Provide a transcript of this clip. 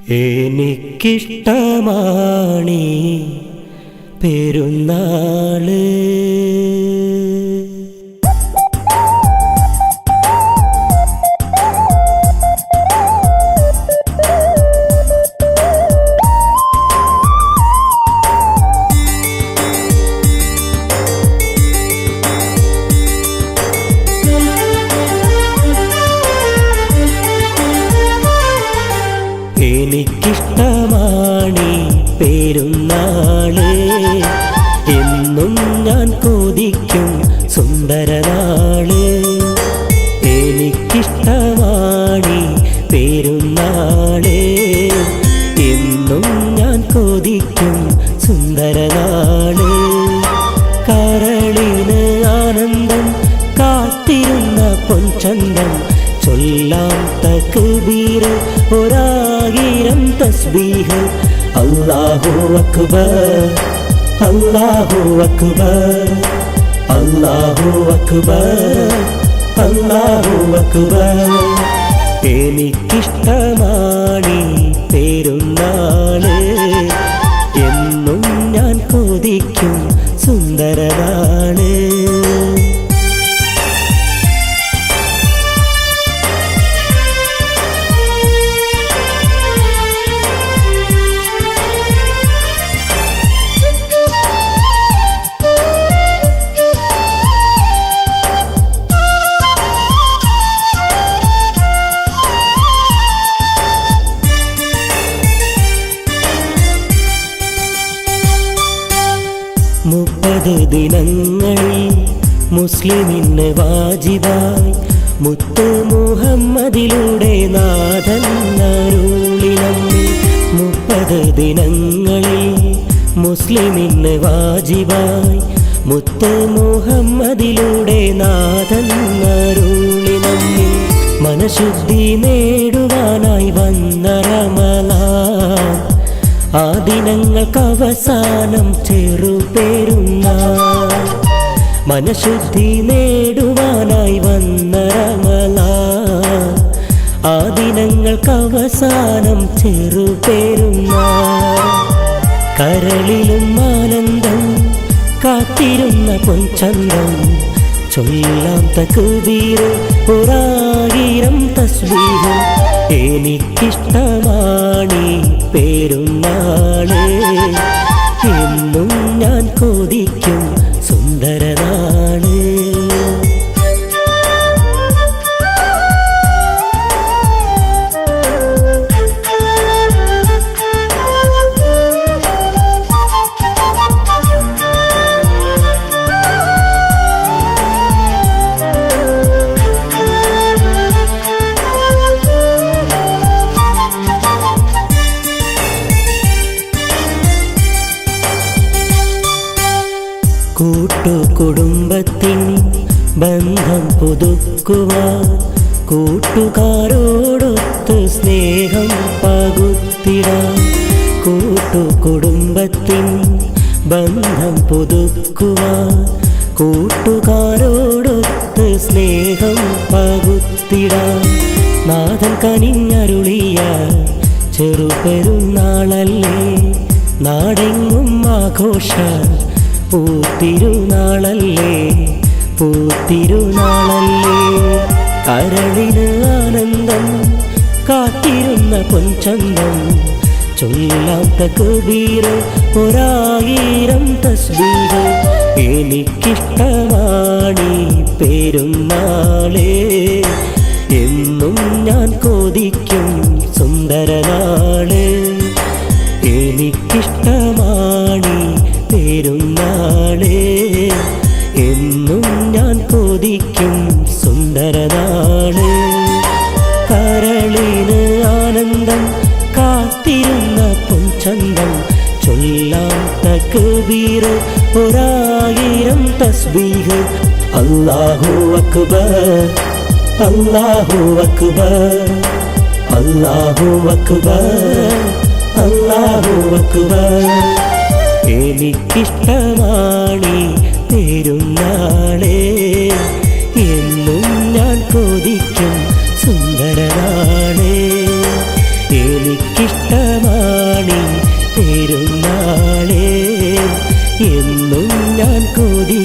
എനിക്കിഷ്ടമാണീ പെരുന്നാള്. എനിക്കിഷ്ടമാണീ പെരുന്നാള്, എന്നും ഞാൻ കൊതിക്കും സുന്ദരനാള്. എനിക്കിഷ്ടമാണീ പെരുന്നാള്, എന്നും ഞാൻ കൊതിക്കും സുന്ദരനാള്. കരളിന് ആനന്ദം കാത്തിരുന്ന പൊൻചന്തം, ചൊല്ലാം തക്ബീർ ഒരായിരം തസ്ബീഹ്. അല്ലാഹു അക്ബർ, അല്ലാഹു അക്ബർ, അല്ലാഹു അക്ബർ, അല്ലാഹു അക്ബർ. എനിക്കിഷ്ടമാണീ പെരുന്നാള്, എന്നും ഞാൻ കൊതിക്കും സുന്ദരനാള്. മുപ്പത് ദിനങ്ങളിൽ മുസ്ലിമിന് വാജിബായി മുത്ത് മുഹമ്മദിലൂടെ നാഥൻ അരുളിനമ്മി. 30 ദിനങ്ങളിൽ മുസ്ലിമിന് വാജിബായി മുത്ത് മുഹമ്മദിലൂടെ നാഥൻ അരുളിനമ്മി. മനഃശുദ്ധി നേടുവാനായി വന്ന റമളാൻ, ആ ദിനങ്ങൾക്ക് അവസാനം ചെറുപെരുന്നാൾ. മനഃശുദ്ധി നേടുവാനായി വന്ന റമളാൻ, ആ ദിനങ്ങൾക്ക് അവസാനം ചെറുപെരുന്നാൾ. കരളിലും ആനന്ദം കാത്തിരുന്ന പൊൻചന്തം, ചൊല്ലാം തക്ബീർ ഒരായിരം തസ്ബീഹ്. എനിക്കിഷ്ടമാണീ പെരുന്നാള്, എന്നും ഞാൻ കൊതിക്കും സുന്ദരനാള്. കൂട്ടുകുടുംബത്തിൻ ബന്ധം പുതുക്കുവാൻ, കൂട്ടുകാരോടൊത്ത് സ്നേഹം പകുത്തിടാൻ. കൂട്ടുകുടുംബത്തിൻ ബന്ധം പുതുക്കുവാൻ, കൂട്ടുകാരോടൊത്ത് സ്നേഹം പകുത്തിടാൻ. നാഥൻ കനിഞ്ഞരുളിയ ചെറുപെരുന്നാളല്ലേ, നാടെങ്ങും ആഘോഷ പൂത്തിരുനാളല്ലേ, പൂത്തിരുനാളല്ലേ. കരളിന് ആനന്ദം കാത്തിരുന്ന പൊൻചന്തം, ചൊല്ലാം തക്ബീർ ഒരായിരം തസ്ബീഹ്. എനിക്കിഷ്ടമാണീ പെരുന്നാള്, എന്നും ഞാൻ കൊതിക്കും സുന്ദരനാള്. എനിക്കിഷ്ടമാണീ പെരുന്നാള്, എന്നും ഞാൻ കൊതിക്കും സുന്ദരനാള്. കരളിന് ആനന്ദം കാത്തിരുന്ന പൊൻചന്തം, ചൊല്ലാം തക്ബീർ ഒരായിരം തസ്ബീഹ്. അല്ലാഹു അക്ബർ, അല്ലാഹു അക്ബർ, അല്ലാഹു അക്ബർ, അല്ലാഹു അക്ബർ. എനിക്കിഷ്ടമാണീ പെരുന്നാള്, എന്നും ഞാൻ കൊതിക്കും സുന്ദരനാള്. എനിക്കിഷ്ട പെരുന്നാളേ എന്നും ഞാൻ കൊതി